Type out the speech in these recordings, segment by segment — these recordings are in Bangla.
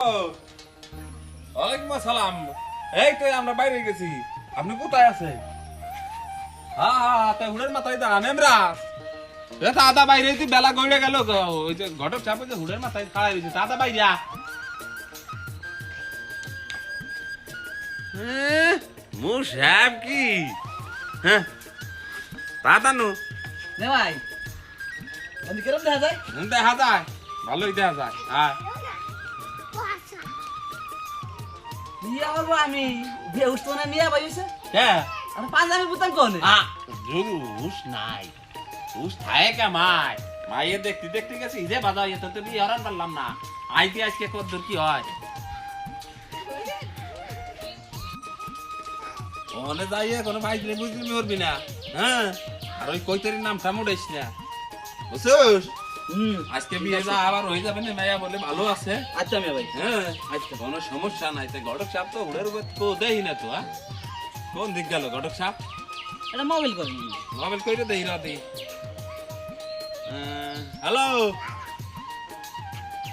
ওয়ালাইকুম আসসালাম। এই তো আমরা বাইরে গেছি, আপনি কোথায় আছেন? হ্যাঁ তাই হুড়ের মাথায় দাঁড়ান আমরা দাদা বাইরে বেলা গড়ে গেল, ওই যে ঘটক চাপে যে হুড়ের মাথায় খাড়াই রয়েছে দাদা বাইরে। মুর সাহেব কি হ্যাঁ দাদা নু নে ভাই আমি কেরম দেখা যায়? দেখা যায়, ভালোই দেখা যায়। হ্যাঁ নিয়ে বলবো আমি বিয়ে উঠতো না নিয়ে বাইছে হ্যাঁ আর পাঞ্জাবি বুতাম কোনে হুস নাই, হুস থাকে কামাই মাইয়ে দেখতে দেখতে গেছি যে বাধা হইয়ে তো বিয়ে হরান পারলাম না। আইতে আজকে কদ্দুর কি হয় ওখানে যাইয়ে কোনো ভাইজলে বুঝলি মরবি না। হ্যাঁ আর ওই কৈতরির নাম সামুড়াইস না, বুঝছিস? আজকে বিয়ে যা আবার হয়ে যাবে না, মাইয়া বলে ভালো আছে। আচ্ছা আমি ভাই হ্যাঁ আজকে কোনো সমস্যা নাই। ঘটক সাহেব তো হুড়ের উপর তো দেই না তো। কোন দিক গেল ঘটক সাহেব? এটা মোবাইল করি মোবাইল কইরে দেই রাতে। হ্যালো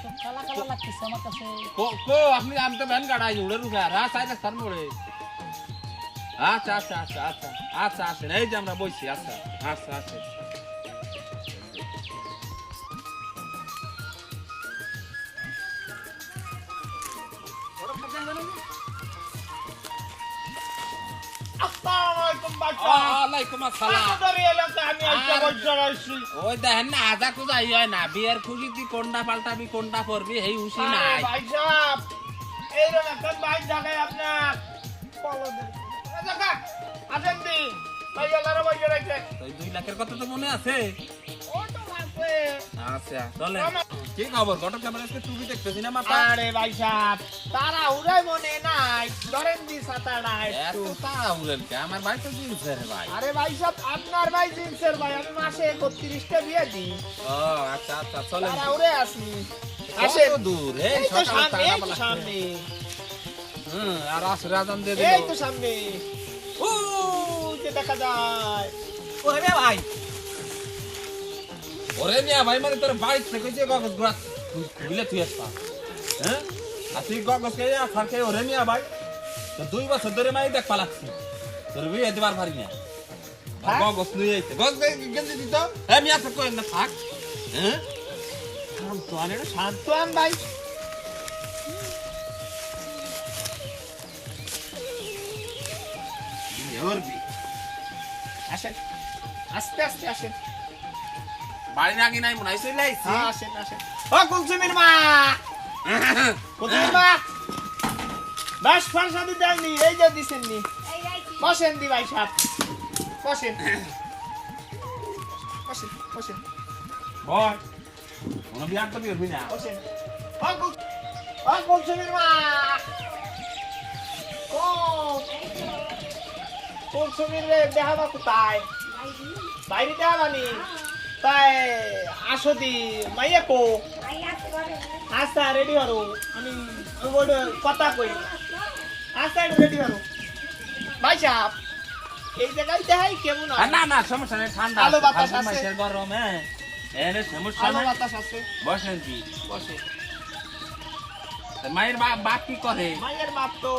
সব কালা কালা লাগতেছে আমার কাছে। কো আপনি আমতে ভ্যান গাড়াই হুড়ের উপর সাইড স্থান মোড়ে। আচ্ছা আচ্ছা আচ্ছা আচ্ছা আচ্ছা আসেন, এই যে আমরা বসছি। আচ্ছা আচ্ছা আচ্ছা ওয়ালাইকুম আসসালাম। ওই দেখেন না আজা কুজাই হয় না, বিয়ের খুশি তুই কোনটা পাল্টাবি কোনটা করবি এই হুশি নাই। ওই 2 লাখের কথা তো মনে আছে? আচ্ছা চলে। কি খবর ঘটক সাহেব? আজকে টুপি দেখতেছি না মাথা। আরে ভাই সাহেব তারা উড়াই মনে নাই ধরেন দি সাতাটা এত তাড়াহুড়ো কে? আমার ভাই তো জিনছে রে ভাই। আরে ভাই সাহেব আপনার ভাই জিন্সের ভাই আমি মাসে 31টা বিয়ে দিই ও আচ্ছা আচ্ছা চলেন। তারা উড়ে আসি আসে আসেন দূর এই এই তো সকালে সামনে এই তো তাড়া সামনে আর আসরে আজান দিয়ে দিল। এই তো সামনে ও যে দেখা যায় ও হে ভাই ওরে মিয়া ভাই মানে তোর বাড়ি থেকে যে কাগজ গুড়া বিলে তুই আসবা। হ্যাঁ আর তুই কাগজ কে ফারকে ওরে মিয়া ভাই তো 2 বছর ধরে মাই দেখ পালাচ্ছি তোর বিয়ে দিবার পারি না। কাগজ নিয়ে আইতে গজ গেঞ্জি দিত হ্যাঁ মিয়া তো কই না থাক। হ্যাঁ শান্ত আনে শান্ত আন ভাই আসেন আস্তে আস্তে আসেন বাড়ি নাকি নাই মনে হয় চলে আইছি। হ্যাঁ আসেন আসেন ও কুলসুমির মা কুলসুমির মা বাস ফাঁসাদি দেননি এই যে দিছেন নি বসেন দি ভাই সাহেব বসেন বসেন বসেন বল কোনো বিয়ার তো বিয়ে না। বসেন ও কুলসুমির মা ও কুলসুমির রে দেখাবা কোথায় বাইরে দেখাবানি তাই আসো দি মাইয়া কো আচ্ছা রেডি হরো আমি কথা কই আচ্ছা রেডি হরো ভাই সাহেব এই জায়গায় দেখাই কেমন না না সমস্যা নেই, ঠান্ডা আলো বাতাস আছে। মাসের গরমে এনে সমস্যা আলো নেই। বাতাস আছে বসেন কি বসে মায়ের বাপ কি করে? মায়ের বাপ তো